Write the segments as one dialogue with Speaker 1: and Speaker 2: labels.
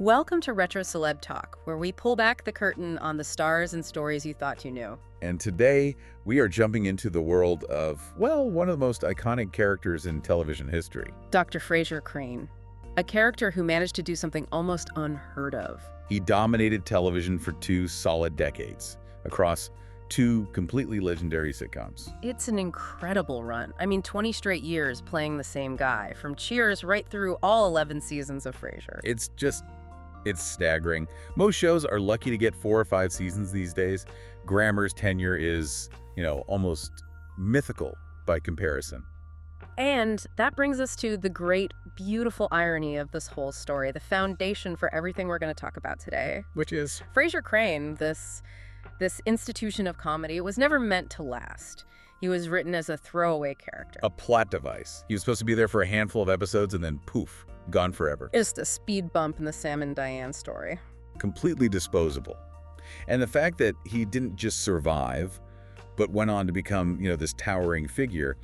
Speaker 1: Welcome to Retro Celeb Talk, where we pull back the curtain on the stars and stories you thought you knew.
Speaker 2: And today, we are jumping into the world of, well, one of the most iconic characters in television history.
Speaker 1: Dr. Frasier Crane, a character who managed to do something almost unheard of.
Speaker 2: He dominated television for 2 solid decades, across 2 completely legendary sitcoms.
Speaker 1: It's an incredible run. 20 straight years playing the same guy, from Cheers right through all 11 seasons of Frasier.
Speaker 2: It's staggering. Most shows are lucky to get 4 or 5 seasons these days. Grammer's tenure is, almost mythical by comparison.
Speaker 1: And that brings us to the great, beautiful irony of this whole story, the foundation for everything we're going to talk about today.
Speaker 2: Which is?
Speaker 1: Frasier Crane, this institution of comedy, was never meant to last. He was written as a throwaway character.
Speaker 2: A plot device. He was supposed to be there for a handful of episodes and then poof, gone forever.
Speaker 1: Just a speed bump in the Sam and Diane story.
Speaker 2: Completely disposable. And the fact that he didn't just survive, but went on to become, this towering figure,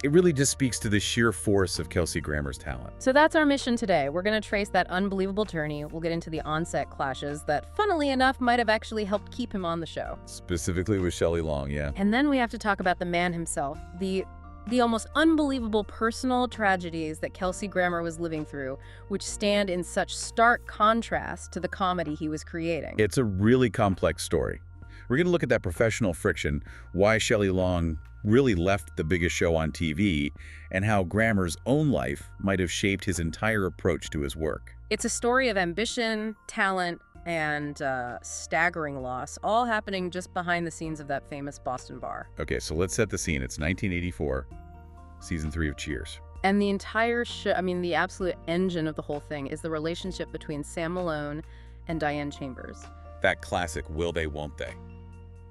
Speaker 2: it really just speaks to the sheer force of Kelsey Grammer's talent.
Speaker 1: So that's our mission today. We're going to trace that unbelievable journey. We'll get into the on-set clashes that, funnily enough, might have actually helped keep him on the show.
Speaker 2: Specifically with Shelley Long, yeah.
Speaker 1: And then we have to talk about the man himself, the almost unbelievable personal tragedies that Kelsey Grammer was living through, which stand in such stark contrast to the comedy he was creating.
Speaker 2: It's a really complex story. We're going to look at that professional friction, why Shelley Long really left the biggest show on TV, and how Grammer's own life might have shaped his entire approach to his work.
Speaker 1: It's a story of ambition, talent, and staggering loss, all happening just behind the scenes of that famous Boston bar.
Speaker 2: Okay, so let's set the scene. It's 1984, season 3 of Cheers.
Speaker 1: And the entire show, the absolute engine of the whole thing is the relationship between Sam Malone and Diane Chambers.
Speaker 2: That classic will they, won't they?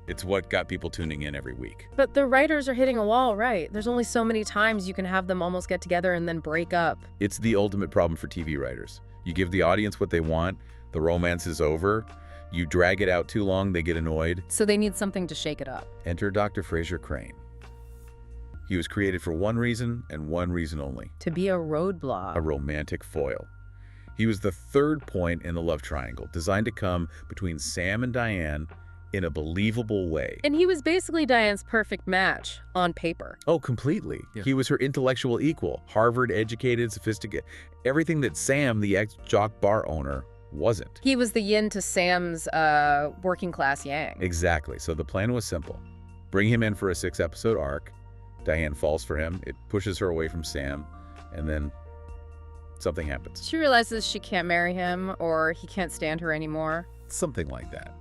Speaker 2: It's what got people tuning in every week.
Speaker 1: But the writers are hitting a wall, right? There's only so many times you can have them almost get together and then break up.
Speaker 2: It's the ultimate problem for TV writers. You give the audience what they want, the romance is over. You drag it out too long, they get annoyed.
Speaker 1: So they need something to shake it up.
Speaker 2: Enter Dr. Frasier Crane. He was created for one reason and one reason only.
Speaker 1: To be a roadblock.
Speaker 2: A romantic foil. He was the third point in the love triangle, designed to come between Sam and Diane in a believable way.
Speaker 1: And he was basically Diane's perfect match on paper.
Speaker 2: Oh, completely. Yeah. He was her intellectual equal, Harvard-educated, sophisticated, everything that Sam, the ex-jock bar owner, wasn't.
Speaker 1: He was the yin to Sam's working-class yang.
Speaker 2: Exactly. So the plan was simple. Bring him in for a 6-episode arc. Diane falls for him. It pushes her away from Sam. And then something happens.
Speaker 1: She realizes she can't marry him or he can't stand her anymore.
Speaker 2: Something like that.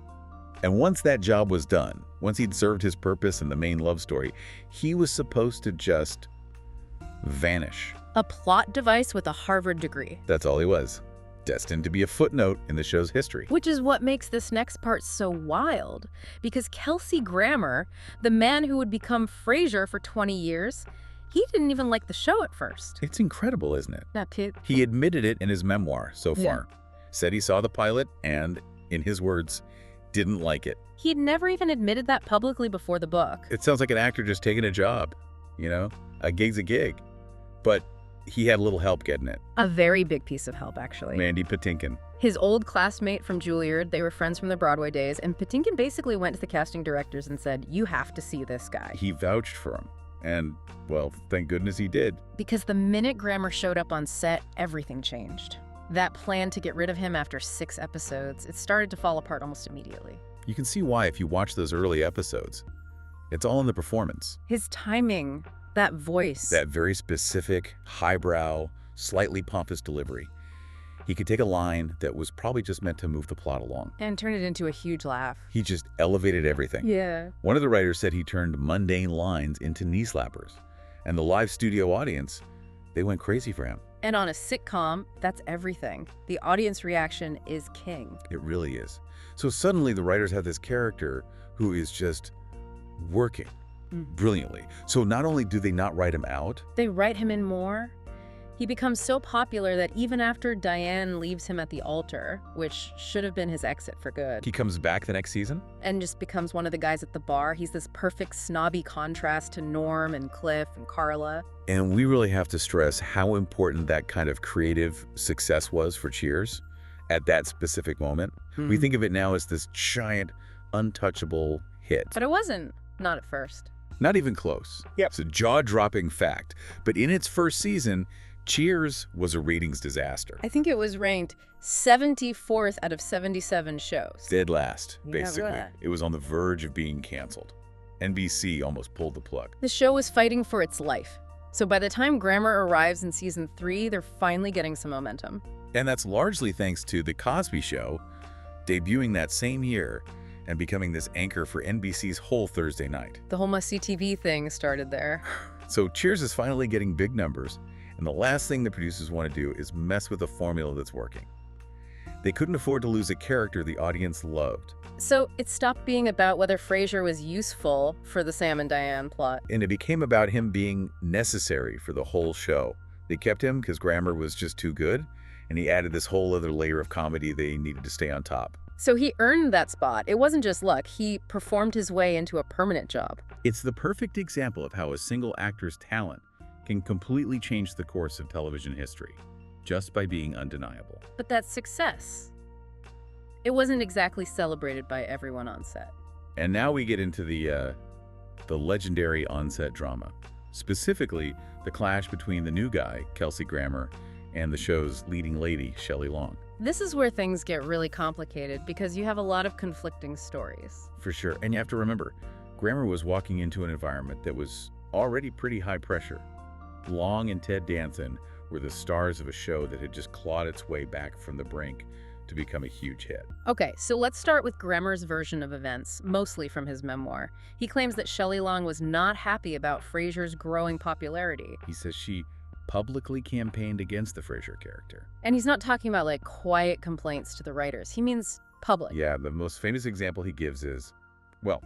Speaker 2: And once that job was done, once he'd served his purpose in the main love story, he was supposed to just vanish.
Speaker 1: A plot device with a Harvard degree.
Speaker 2: That's all he was. Destined to be a footnote in the show's history.
Speaker 1: Which is what makes this next part so wild. Because Kelsey Grammer, the man who would become Frasier for 20 years, he didn't even like the show at first.
Speaker 2: It's incredible, isn't it?
Speaker 1: That kid.
Speaker 2: He admitted it in his memoir so far.
Speaker 1: Yeah.
Speaker 2: Said he saw the pilot and, in his words, didn't like it.
Speaker 1: He'd never even admitted that publicly before the book.
Speaker 2: It sounds like an actor just taking a job, a gig's a gig. But he had a little help getting it.
Speaker 1: A very big piece of help, actually.
Speaker 2: Mandy Patinkin.
Speaker 1: His old classmate from Juilliard. They were friends from the Broadway days, and Patinkin basically went to the casting directors and said, "You have to see this guy."
Speaker 2: He vouched for him. And, well, thank goodness he did.
Speaker 1: Because the minute Grammer showed up on set, everything changed. That plan to get rid of him after 6 episodes, it started to fall apart almost immediately.
Speaker 2: You can see why if you watch those early episodes. It's all in the performance.
Speaker 1: His timing, that voice.
Speaker 2: That very specific, highbrow, slightly pompous delivery. He could take a line that was probably just meant to move the plot along.
Speaker 1: And turn it into a huge laugh.
Speaker 2: He just elevated everything.
Speaker 1: Yeah.
Speaker 2: One of the writers said he turned mundane lines into knee slappers. And the live studio audience, they went crazy for him.
Speaker 1: And on a sitcom, that's everything. The audience reaction is king.
Speaker 2: It really is. So suddenly the writers have this character who is just working brilliantly. So not only do they not write him out,
Speaker 1: they write him in more. He becomes so popular that even after Diane leaves him at the altar, which should have been his exit for good,
Speaker 2: he comes back the next season
Speaker 1: and just becomes one of the guys at the bar. He's this perfect snobby contrast to Norm and Cliff and Carla.
Speaker 2: And we really have to stress how important that kind of creative success was for Cheers. at that specific moment. We think of it now as this giant, untouchable hit.
Speaker 1: But it wasn't. Not at first.
Speaker 2: Not even close.
Speaker 3: Yep.
Speaker 2: It's a jaw-dropping fact. But in its first season, Cheers was a ratings disaster.
Speaker 1: I think it was ranked 74th out of 77 shows.
Speaker 2: Dead last,
Speaker 3: Yeah,
Speaker 2: basically.
Speaker 3: really.
Speaker 2: It was on the verge of being canceled. NBC almost pulled the plug.
Speaker 1: The show was fighting for its life. So by the time Grammer arrives in season 3, they're finally getting some momentum.
Speaker 2: And that's largely thanks to The Cosby Show debuting that same year and becoming this anchor for NBC's whole Thursday night.
Speaker 1: The whole must-see TV thing started there.
Speaker 2: So Cheers is finally getting big numbers, and the last thing the producers want to do is mess with a formula that's working. They couldn't afford to lose a character the audience loved.
Speaker 1: So it stopped being about whether Frasier was useful for the Sam and Diane plot.
Speaker 2: And it became about him being necessary for the whole show. They kept him because Grammer was just too good, and he added this whole other layer of comedy they needed to stay on top.
Speaker 1: So he earned that spot. It wasn't just luck. He performed his way into a permanent job.
Speaker 2: It's the perfect example of how a single actor's talent can completely change the course of television history, just by being undeniable.
Speaker 1: But that success, it wasn't exactly celebrated by everyone on set.
Speaker 2: And now we get into the legendary on-set drama, specifically the clash between the new guy, Kelsey Grammer, and the show's leading lady, Shelley Long.
Speaker 1: This is where things get really complicated because you have a lot of conflicting stories.
Speaker 2: For sure. And you have to remember, Grammer was walking into an environment that was already pretty high pressure. Long and Ted Danson were the stars of a show that had just clawed its way back from the brink to become a huge hit.
Speaker 1: Okay, so let's start with Grammer's version of events, mostly from his memoir. He claims that Shelley Long was not happy about Frasier's growing popularity.
Speaker 2: He says she publicly campaigned against the Frasier character.
Speaker 1: And he's not talking about like quiet complaints to the writers. He means public.
Speaker 2: Yeah, the most famous example he gives is, well,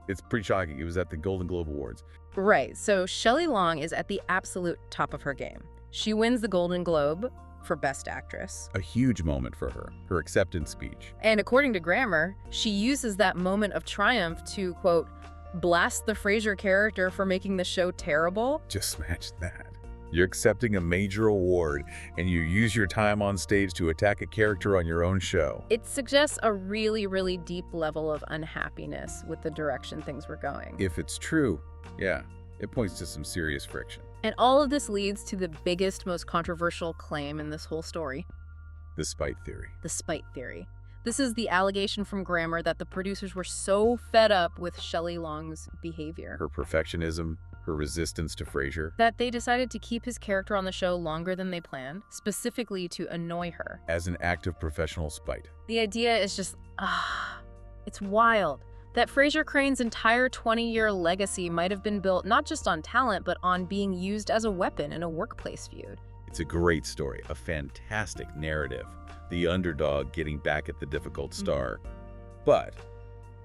Speaker 2: it's pretty shocking. It was at the Golden Globe Awards.
Speaker 1: Right, so Shelley Long is at the absolute top of her game. She wins the Golden Globe for Best Actress.
Speaker 2: A huge moment for her acceptance speech.
Speaker 1: And according to Grammer, she uses that moment of triumph to, quote, blast the Frasier character for making the show terrible.
Speaker 2: Just match that. You're accepting a major award, and you use your time on stage to attack a character on your own show.
Speaker 1: It suggests a really, really deep level of unhappiness with the direction things were going.
Speaker 2: If it's true, yeah, it points to some serious friction.
Speaker 1: And all of this leads to the biggest, most controversial claim in this whole story.
Speaker 2: The spite theory.
Speaker 1: The spite theory. This is the allegation from Grammer that the producers were so fed up with Shelley Long's behavior.
Speaker 2: Her perfectionism, her resistance to Frasier.
Speaker 1: That they decided to keep his character on the show longer than they planned, specifically to annoy her.
Speaker 2: As an act of professional spite.
Speaker 1: The idea is just, it's wild. That Frasier Crane's entire 20-year legacy might have been built not just on talent, but on being used as a weapon in a workplace feud.
Speaker 2: It's a great story, a fantastic narrative. The underdog getting back at the difficult star. But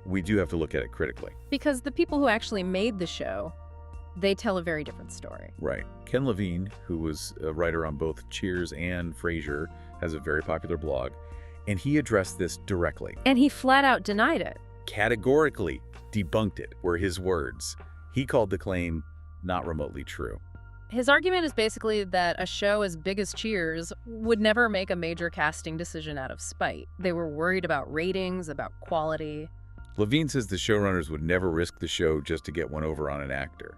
Speaker 2: we do have to look at it critically.
Speaker 1: Because the people who actually made the show, they tell a very different story.
Speaker 2: Right. Ken Levine, who was a writer on both Cheers and Frasier, has a very popular blog, and he addressed this directly.
Speaker 1: And he flat out denied it.
Speaker 2: Categorically debunked it, were his words. He called the claim not remotely true.
Speaker 1: His argument is basically that a show as big as Cheers would never make a major casting decision out of spite. They were worried about ratings, about quality.
Speaker 2: Levine says the showrunners would never risk the show just to get one over on an actor.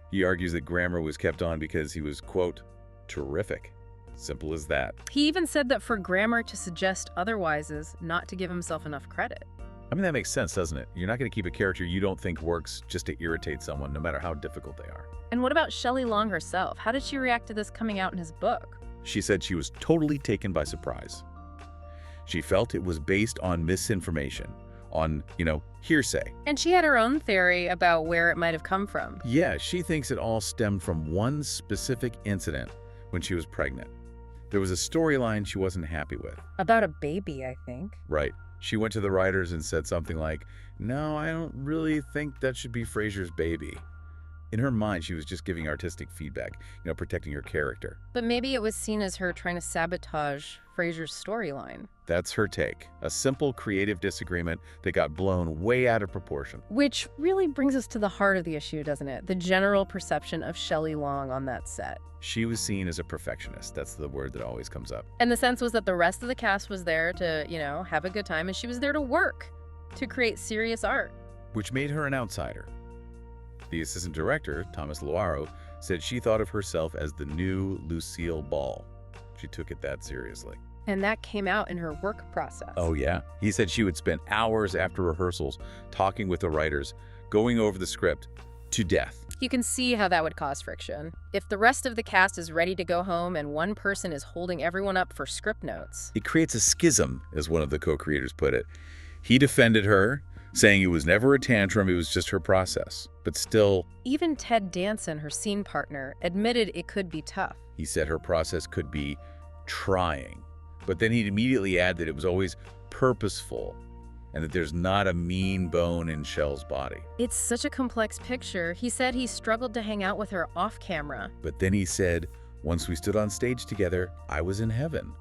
Speaker 2: He argues that Grammer was kept on because he was, quote, terrific. Simple as that.
Speaker 1: He even said that for Grammer to suggest otherwise is not to give himself enough credit.
Speaker 2: I mean, that makes sense, doesn't it? You're not going to keep a character you don't think works just to irritate someone, no matter how difficult they are.
Speaker 1: And what about Shelley Long herself? How did she react to this coming out in his book?
Speaker 2: She said she was totally taken by surprise. She felt it was based on misinformation, on, hearsay.
Speaker 1: And she had her own theory about where it might have come from.
Speaker 2: Yeah, she thinks it all stemmed from one specific incident when she was pregnant. There was a storyline she wasn't happy with.
Speaker 1: About a baby, I think.
Speaker 2: Right. She went to the writers and said something like, no, I don't really think that should be Frasier's baby. In her mind, she was just giving artistic feedback, protecting her character.
Speaker 1: But maybe it was seen as her trying to sabotage Frasier's storyline.
Speaker 2: That's her take. A simple creative disagreement that got blown way out of proportion.
Speaker 1: Which really brings us to the heart of the issue, doesn't it? The general perception of Shelley Long on that set.
Speaker 2: She was seen as a perfectionist. That's the word that always comes up.
Speaker 1: And the sense was that the rest of the cast was there to, have a good time, and she was there to work, to create serious art.
Speaker 2: Which made her an outsider. The assistant director, Thomas Loaro, said she thought of herself as the new Lucille Ball. She took it that seriously.
Speaker 1: And that came out in her work process.
Speaker 2: Oh, yeah. He said she would spend hours after rehearsals talking with the writers, going over the script to death.
Speaker 1: You can see how that would cause friction. If the rest of the cast is ready to go home and one person is holding everyone up for script notes.
Speaker 2: It creates a schism, as one of the co-creators put it. He defended her, saying it was never a tantrum, it was just her process. But still...
Speaker 1: Even Ted Danson, her scene partner, admitted it could be tough.
Speaker 2: He said her process could be trying. But then he'd immediately add that it was always purposeful and that there's not a mean bone in Shell's body.
Speaker 1: It's such a complex picture. He said he struggled to hang out with her off camera.
Speaker 2: But then he said, once we stood on stage together, I was in heaven.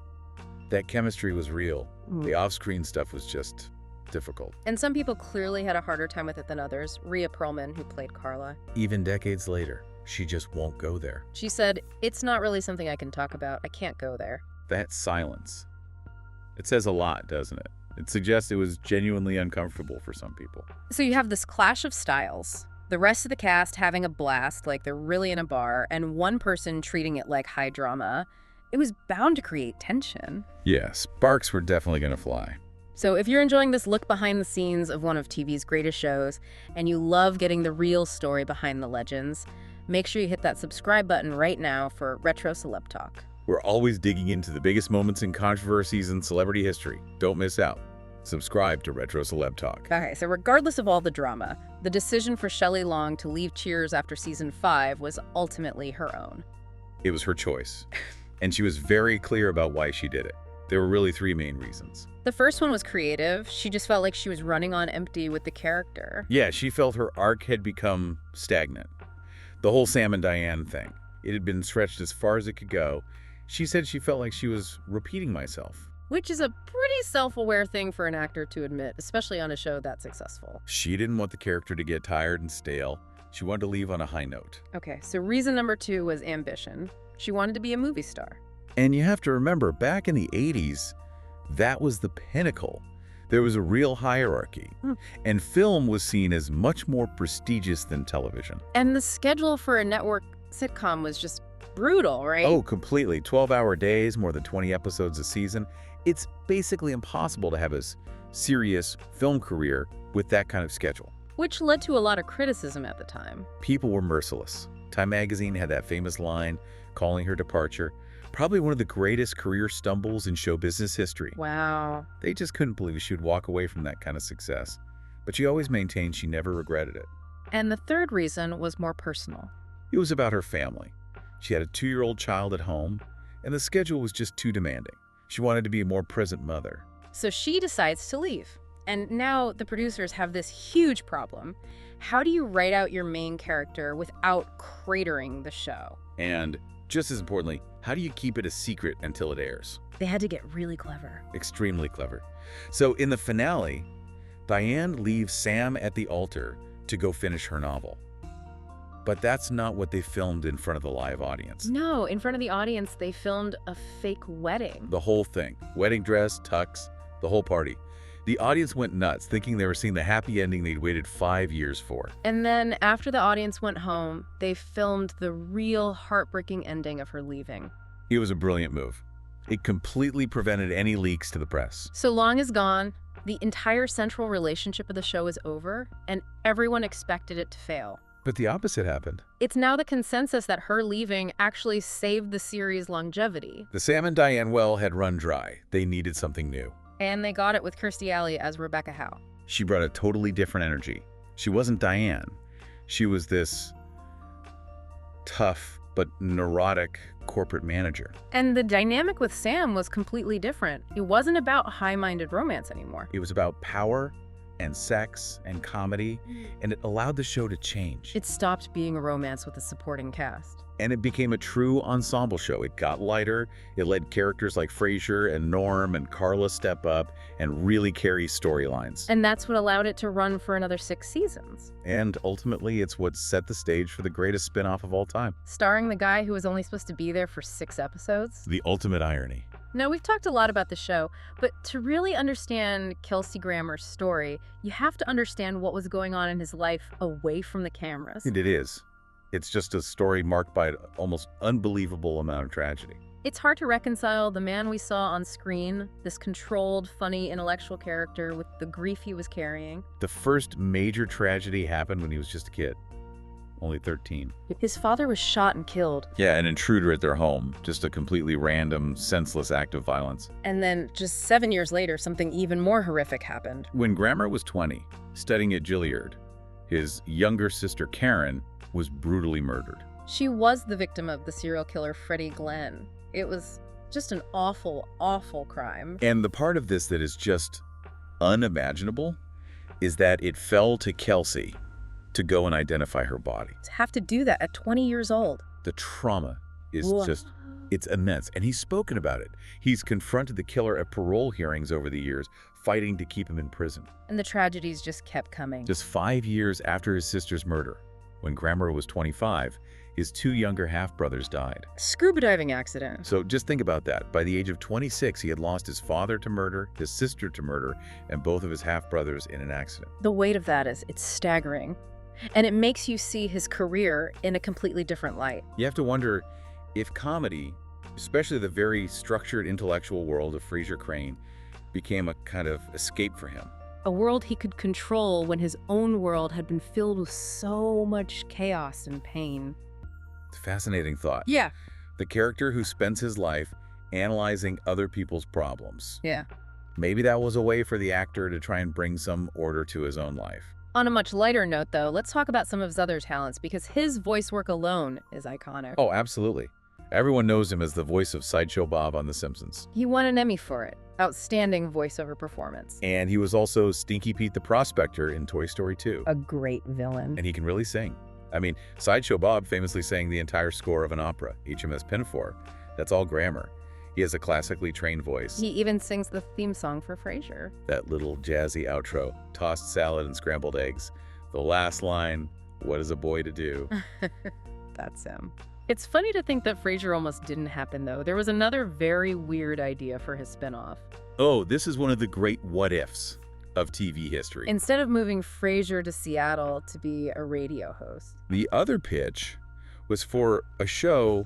Speaker 2: That chemistry was real. The off-screen stuff was just difficult.
Speaker 1: And some people clearly had a harder time with it than others. Rhea Perlman, who played Carla.
Speaker 2: Even decades later, she just won't go there.
Speaker 1: She said, it's not really something I can talk about. I can't go there.
Speaker 2: That silence. It says a lot, doesn't it? It suggests it was genuinely uncomfortable for some people.
Speaker 1: So you have this clash of styles. The rest of the cast having a blast, like they're really in a bar, and one person treating it like high drama. It was bound to create tension.
Speaker 2: Yeah, sparks were definitely going to fly.
Speaker 1: So if you're enjoying this look behind the scenes of one of TV's greatest shows, and you love getting the real story behind the legends, make sure you hit that subscribe button right now for Retro Celeb Talk.
Speaker 2: We're always digging into the biggest moments and controversies in celebrity history. Don't miss out. Subscribe to Retro Celeb Talk.
Speaker 1: Okay, so regardless of all the drama, the decision for Shelley Long to leave Cheers after season 5 was ultimately her own.
Speaker 2: It was her choice. And she was very clear about why she did it. There were really 3 main reasons.
Speaker 1: The first one was creative. She just felt like she was running on empty with the character.
Speaker 2: Yeah, she felt her arc had become stagnant. The whole Sam and Diane thing. It had been stretched as far as it could go. She said she felt like she was repeating myself.
Speaker 1: Which is a pretty self-aware thing for an actor to admit, especially on a show that successful.
Speaker 2: She didn't want the character to get tired and stale. She wanted to leave on a high note.
Speaker 1: Okay, so reason number 2 was ambition. She wanted to be a movie star.
Speaker 2: And you have to remember, back in the 80s, that was the pinnacle. There was a real hierarchy. And film was seen as much more prestigious than television.
Speaker 1: And the schedule for a network sitcom was just brutal, right?
Speaker 2: Oh, completely. 12-hour days, more than 20 episodes a season. It's basically impossible to have a serious film career with that kind of schedule.
Speaker 1: Which led to a lot of criticism at the time.
Speaker 2: People were merciless. Time magazine had that famous line calling her departure probably one of the greatest career stumbles in show business history.
Speaker 1: Wow.
Speaker 2: They just couldn't believe she would walk away from that kind of success. But she always maintained she never regretted it.
Speaker 1: And the third reason was more personal.
Speaker 2: It was about her family. She had a 2-year-old child at home, and the schedule was just too demanding. She wanted to be a more present mother.
Speaker 1: So she decides to leave. And now the producers have this huge problem. How do you write out your main character without cratering the show?
Speaker 2: And just as importantly, how do you keep it a secret until it airs?
Speaker 1: They had to get really clever.
Speaker 2: Extremely clever. So in the finale, Diane leaves Sam at the altar to go finish her novel. But that's not what they filmed in front of the live audience.
Speaker 1: No, in front of the audience, they filmed a fake wedding.
Speaker 2: The whole thing. Wedding dress, tux, the whole party. The audience went nuts, thinking they were seeing the happy ending they'd waited 5 years for.
Speaker 1: And then after the audience went home, they filmed the real heartbreaking ending of her leaving.
Speaker 2: It was a brilliant move. It completely prevented any leaks to the press.
Speaker 1: So Long is gone, the entire central relationship of the show is over, and everyone expected it to fail.
Speaker 2: But the opposite happened.
Speaker 1: It's now the consensus that her leaving actually saved the series' longevity.
Speaker 2: The Sam and Diane well had run dry. They needed something new.
Speaker 1: And they got it with Kirstie Alley as Rebecca Howe.
Speaker 2: She brought a totally different energy. She wasn't Diane. She was this tough but neurotic corporate manager.
Speaker 1: And the dynamic with Sam was completely different. It wasn't about high-minded romance anymore.
Speaker 2: It was about power, and sex and comedy, and it allowed the show to change.
Speaker 1: It stopped being a romance with a supporting cast.
Speaker 2: And it became a true ensemble show. It got lighter, it let characters like Frasier and Norm and Carla step up and really carry storylines.
Speaker 1: And that's what allowed it to run for another 6 seasons.
Speaker 2: And ultimately, it's what set the stage for the greatest spin-off of all time.
Speaker 1: Starring the guy who was only supposed to be there for 6 episodes.
Speaker 2: The ultimate irony.
Speaker 1: Now, we've talked a lot about the show, but to really understand Kelsey Grammer's story, you have to understand what was going on in his life away from the cameras.
Speaker 2: And it is. It's just a story marked by an almost unbelievable amount of tragedy.
Speaker 1: It's hard to reconcile the man we saw on screen, this controlled, funny, intellectual character, with the grief he was carrying.
Speaker 2: The first major tragedy happened when he was just a kid, only 13.
Speaker 1: His father was shot and killed.
Speaker 2: Yeah, an intruder at their home, just a completely random, senseless act of violence.
Speaker 1: And then, just 7 years later, something even more horrific happened.
Speaker 2: When Grammer was 20, studying at Juilliard, his younger sister Karen was brutally murdered.
Speaker 1: She was the victim of the serial killer Freddie Glenn. It was just an awful, awful crime.
Speaker 2: And the part of this that is just unimaginable is that it fell to Kelsey to go and identify her body.
Speaker 1: To have to do that at 20 years old.
Speaker 2: The trauma is
Speaker 1: Whoa.
Speaker 2: it's immense. And he's spoken about it. He's confronted the killer at parole hearings over the years, fighting to keep him in prison.
Speaker 1: And the tragedies just kept coming.
Speaker 2: Just 5 years after his sister's murder, when Grammer was 25, his 2 younger half-brothers died.
Speaker 1: Scuba diving accident.
Speaker 2: So just think about that. By the age of 26, he had lost his father to murder, his sister to murder, and both of his half-brothers in an accident.
Speaker 1: The weight of that it's staggering. And it makes you see his career in a completely different light.
Speaker 2: You have to wonder if comedy, especially the very structured intellectual world of Frasier Crane, became a kind of escape for him.
Speaker 1: A world he could control when his own world had been filled with so much chaos and pain.
Speaker 2: It's a fascinating thought.
Speaker 1: Yeah.
Speaker 2: The character who spends his life analyzing other people's problems.
Speaker 1: Yeah.
Speaker 2: Maybe that was a way for the actor to try and bring some order to his own life.
Speaker 1: On a much lighter note, though, let's talk about some of his other talents, because his voice work alone is iconic.
Speaker 2: Oh, absolutely. Everyone knows him as the voice of Sideshow Bob on The Simpsons.
Speaker 1: He won an Emmy for it. Outstanding voiceover performance.
Speaker 2: And he was also Stinky Pete the Prospector in Toy Story 2.
Speaker 1: A great villain.
Speaker 2: And he can really sing. I mean, Sideshow Bob famously sang the entire score of an opera, HMS Pinafore. That's all Grammer. He has a classically trained voice.
Speaker 1: He even sings the theme song for Frasier.
Speaker 2: That little jazzy outro, tossed salad and scrambled eggs. The last line, what is a boy to do?
Speaker 1: That's him. It's funny to think that Frasier almost didn't happen, though. There was another very weird idea for his spinoff.
Speaker 2: Oh, this is one of the great what-ifs of TV history.
Speaker 1: Instead of moving Frasier to Seattle to be a radio host.
Speaker 2: The other pitch was for a show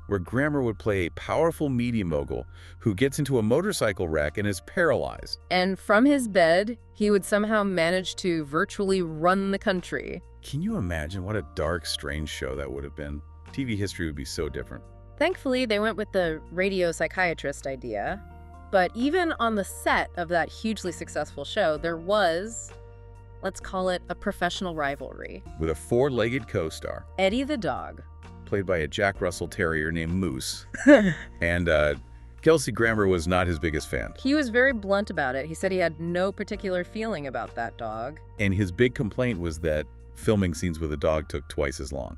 Speaker 2: where Grammer would play a powerful media mogul who gets into a motorcycle wreck and is paralyzed.
Speaker 1: And from his bed, he would somehow manage to virtually run the country.
Speaker 2: Can you imagine what a dark, strange show that would have been? TV history would be so different.
Speaker 1: Thankfully, they went with the radio psychiatrist idea. But even on the set of that hugely successful show, there was, let's call it, a professional rivalry.
Speaker 2: With a 4-legged co-star.
Speaker 1: Eddie the dog.
Speaker 2: Played by a Jack Russell Terrier named Moose. And Kelsey Grammer was not his biggest fan.
Speaker 1: He was very blunt about it. He said he had no particular feeling about that dog.
Speaker 2: And his big complaint was that filming scenes with a dog took twice as long.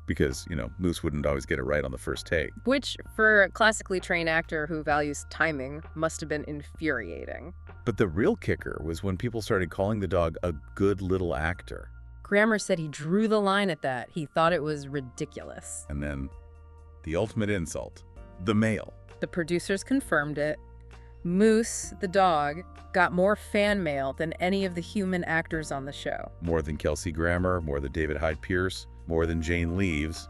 Speaker 2: Because, Moose wouldn't always get it right on the first take.
Speaker 1: Which, for a classically trained actor who values timing, must have been infuriating.
Speaker 2: But the real kicker was when people started calling the dog a good little actor.
Speaker 1: Grammer said he drew the line at that. He thought it was ridiculous.
Speaker 2: And then, the ultimate insult, the mail.
Speaker 1: The producers confirmed it. Moose, the dog, got more fan mail than any of the human actors on the show.
Speaker 2: More than Kelsey Grammer, more than David Hyde Pierce, more than Jane Leaves.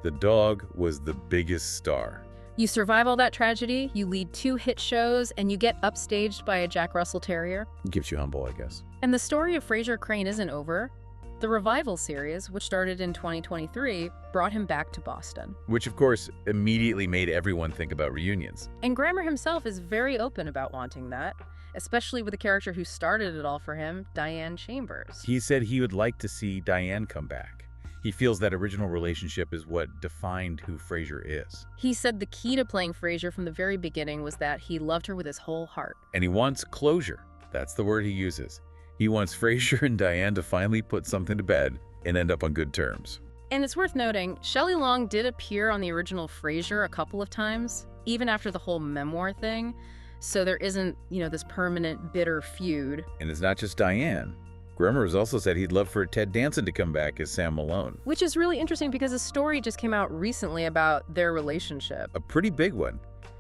Speaker 2: The dog was the biggest star.
Speaker 1: You survive all that tragedy, you lead 2 hit shows, and you get upstaged by a Jack Russell Terrier.
Speaker 2: Keeps you humble, I guess.
Speaker 1: And the story of Frasier Crane isn't over. The Revival series, which started in 2023, brought him back to Boston.
Speaker 2: Which, of course, immediately made everyone think about reunions.
Speaker 1: And Grammer himself is very open about wanting that, especially with the character who started it all for him, Diane Chambers.
Speaker 2: He said he would like to see Diane come back. He feels that original relationship is what defined who Frasier is.
Speaker 1: He said the key to playing Frasier from the very beginning was that he loved her with his whole heart.
Speaker 2: And he wants closure. That's the word he uses. He wants Frasier and Diane to finally put something to bed and end up on good terms.
Speaker 1: And it's worth noting, Shelley Long did appear on the original Frasier a couple of times, even after the whole memoir thing. So there isn't, this permanent bitter feud.
Speaker 2: And it's not just Diane. Grammer has also said he'd love for Ted Danson to come back as Sam Malone.
Speaker 1: Which is really interesting because a story just came out recently about their relationship.
Speaker 2: A pretty big one.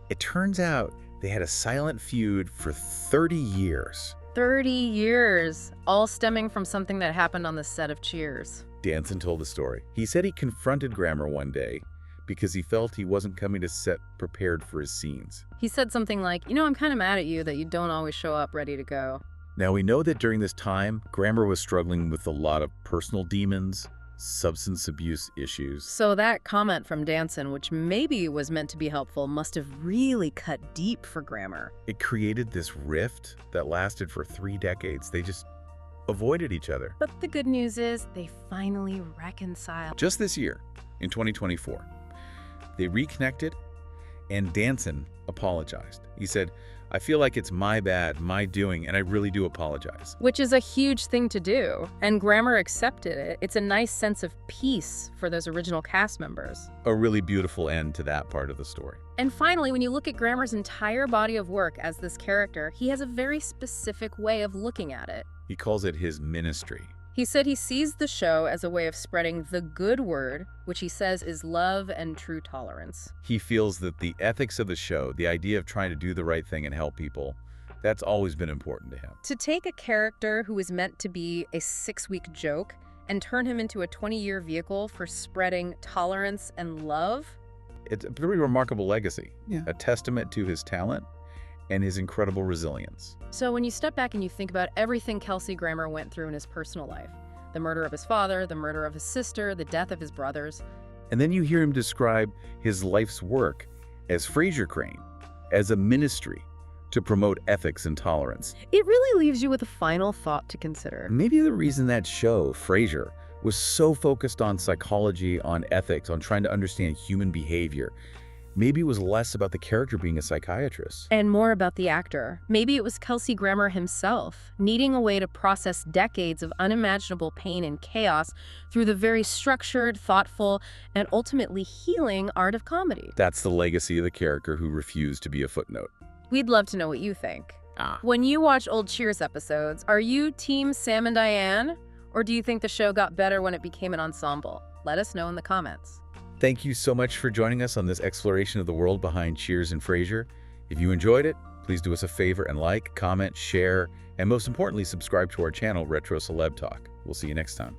Speaker 2: It turns out they had a silent feud for 30 years.
Speaker 1: 30 years, all stemming from something that happened on the set of Cheers.
Speaker 2: Danson told the story. He said he confronted Grammer one day because he felt he wasn't coming to set prepared for his scenes.
Speaker 1: He said something like, I'm kind of mad at you that you don't always show up ready to go.
Speaker 2: Now, we know that during this time, Grammer was struggling with a lot of personal demons, substance abuse issues.
Speaker 1: So that comment from Danson, which maybe was meant to be helpful, must have really cut deep for Grammer.
Speaker 2: It created this rift that lasted for 3 decades. They just avoided each other.
Speaker 1: But the good news is they finally reconciled.
Speaker 2: Just this year, in 2024, they reconnected and Danson apologized. He said, "I feel like it's my bad, my doing, and I really do apologize."
Speaker 1: Which is a huge thing to do, and Grammer accepted it. It's a nice sense of peace for those original cast members.
Speaker 2: A really beautiful end to that part of the story.
Speaker 1: And finally, when you look at Grammer's entire body of work as this character, he has a very specific way of looking at it.
Speaker 2: He calls it his ministry.
Speaker 1: He said he sees the show as a way of spreading the good word, which he says is love and true tolerance.
Speaker 2: He feels that the ethics of the show, the idea of trying to do the right thing and help people, that's always been important to him.
Speaker 1: To take a character who is meant to be a 6-week joke and turn him into a 20-year vehicle for spreading tolerance and love?
Speaker 2: It's a pretty remarkable legacy, a testament to his talent and his incredible resilience.
Speaker 1: So when you step back and you think about everything Kelsey Grammer went through in his personal life, the murder of his father, the murder of his sister, the death of his brothers.
Speaker 2: And then you hear him describe his life's work as Frasier Crane, as a ministry to promote ethics and tolerance.
Speaker 1: It really leaves you with a final thought to consider.
Speaker 2: Maybe the reason that show, Frasier, was so focused on psychology, on ethics, on trying to understand human behavior, maybe it was less about the character being a psychiatrist.
Speaker 1: And more about the actor. Maybe it was Kelsey Grammer himself, needing a way to process decades of unimaginable pain and chaos through the very structured, thoughtful, and ultimately healing art of comedy.
Speaker 2: That's the legacy of the character who refused to be a footnote.
Speaker 1: We'd love to know what you think. When you watch old Cheers episodes, are you team Sam and Diane? Or do you think the show got better when it became an ensemble? Let us know in the comments.
Speaker 2: Thank you so much for joining us on this exploration of the world behind Cheers and Frasier. If you enjoyed it, please do us a favor and like, comment, share, and most importantly, subscribe to our channel, Retro Celeb Talk. We'll see you next time.